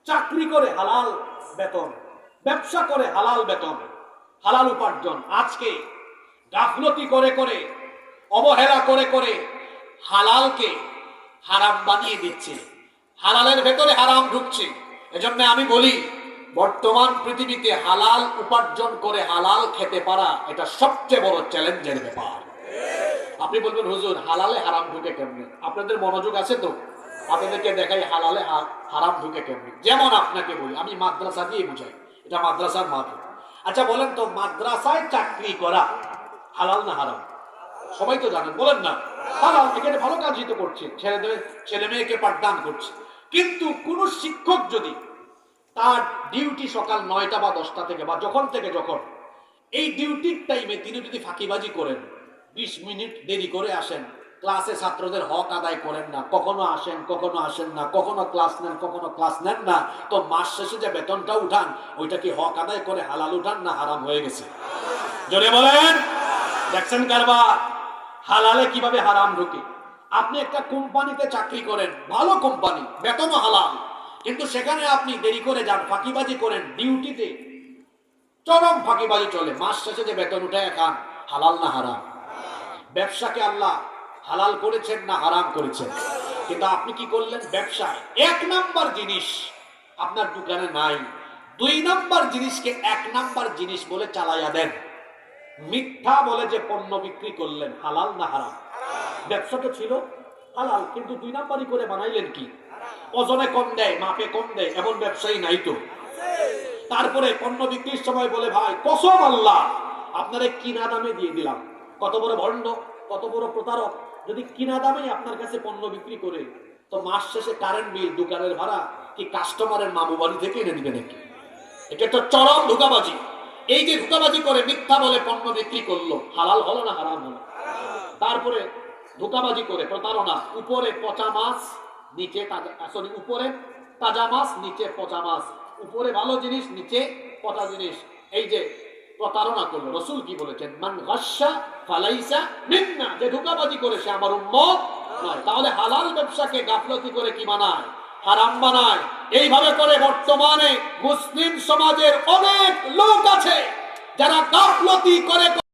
চাকরি করে হালাল বেতন, ব্যবসা করে হালাল বেতন, হালাল উপার্জন। আজকে গাফলতি করে করে, অবহেলা করে করে হালালকে হারাম বানিয়ে দিচ্ছে, হালালের ভেতরে হারাম ঢুকছে। এজন্য আমি বলি, বর্তমান পৃথিবীতে হালাল উপার্জন করে হালাল খেতে পারা এটা সবচেয়ে বড় চ্যালেঞ্জের ব্যাপার। আপনি বলবেন হুজুর হালালে হারাম ঢুকে কেমনে? আপনাদের মনোযোগ আছে তো? আপনাদেরকে দেখাই হালালে হারাম ঢুকে কেমনে। যেমন আপনাকে বলি, আমি মাদ্রাসা দিয়ে বুঝাই, এটা মাদ্রাসার মাঠ। আচ্ছা বলেন তো, মাদ্রাসায় চাকরি করা হালাল না হারাম? সবাই তো জানেন, বলেন না হালাল। এখানে ভালো কাজই তো করছে, ছেলে মেয়েকে পাঠদান করছে। কিন্তু কোন শিক্ষক যদি তার ডিউটি সকাল 9টা বা 10টা থেকে বা যখন থেকে যখন, এই ডিউটির টাইমে তিনি যদি ফাঁকিবাজি করেন, 20 মিনিট দেরি করে আসেন, ক্লাসে ছাত্রদের হক আদায় করেন না, কখনো আসেন কখনো আসেন না, কখনো ক্লাস নেন কখনো ক্লাস নেন না, তো মাস শেষে যে বেতনটা উঠান, ওইটা কি হক আদায় করে হালাল উঠান না হারাম হয়ে গেছে? জোরে বলেন। দেখছেন কারবার হালালে কিভাবে হারাম ঢুকে। আপনি একটা কোম্পানিতে চাকরি করেন, ভালো কোম্পানি, বেতনও হালাল, কিন্তু সেখানে আপনি দেরি করে যান, ফাঁকিবাজি করেন ডিউটিতে, চরম ফাঁকিবাজি চলে, মাস শেষে যে বেতন উঠায় খান, হালাল না হারাম? ব্যবসাকে আল্লাহ হালাল করেছেন না হারাম করেছেন? কিন্তু আপনি কি করলেন? ব্যবসায় 1 নাম্বার জিনিস আপনার দোকানে নাই, 2 নাম্বার জিনিসকে 1 নাম্বার জিনিস বলে চালাইয়া দেন। মিথ্যা বলে যে পণ্য বিক্রি করলেন, হালাল না হারাম? ব্যবসা তো ছিল হালাল, কিন্তু 2 নাম্বারই করে বানাইলেন কি? ওজনে কম দেয়, মাপে কম দেয়, এমন ব্যবসায়ী নাই তো? তারপরে পণ্য বিক্রির সময় বলে, ভাই কসম আল্লাহ আপনারে কিনা দামে দিয়ে দিলাম। কত বড় ভণ্ড, কত বড় প্রতারক! যদি কিনা দামে আপনার কাছে পণ্য বিক্রি করে, তো মাস শেষে কারেন্ট বিল, দোকানের ভাড়া কি কাস্টমারের মামু বাড়ি থেকে এনে দিবে নাকি? এটা তো চরম ধোঁকাবাজি। এই যে ধোঁকাবাজি করে মিথ্যা বলে পণ্য বিক্রি করলো, হালাল হলো না হারাম হলো? তারপরে ধোঁকাবাজি করে প্রতারণা, উপরে পচা মাছ নিচে উপরে তাজা মাছ নিচে পচা মাছ, উপরে ভালো জিনিস নিচে পচা জিনিস, এই যে প্রতারণা করলো। রাসূল কি বলেছেন? মান গাশশা ফালাইসা মিন্না, যে ধোঁকাবাজি করে সে আমার উম্মত নয়। তাহলে হালাল ব্যবসাকে গাফলতি করে কি বানায়? হারাম বানায়। এইভাবে করে বর্তমানে মুসলিম সমাজের অনেক লোক আছে যারা গাফলতি করে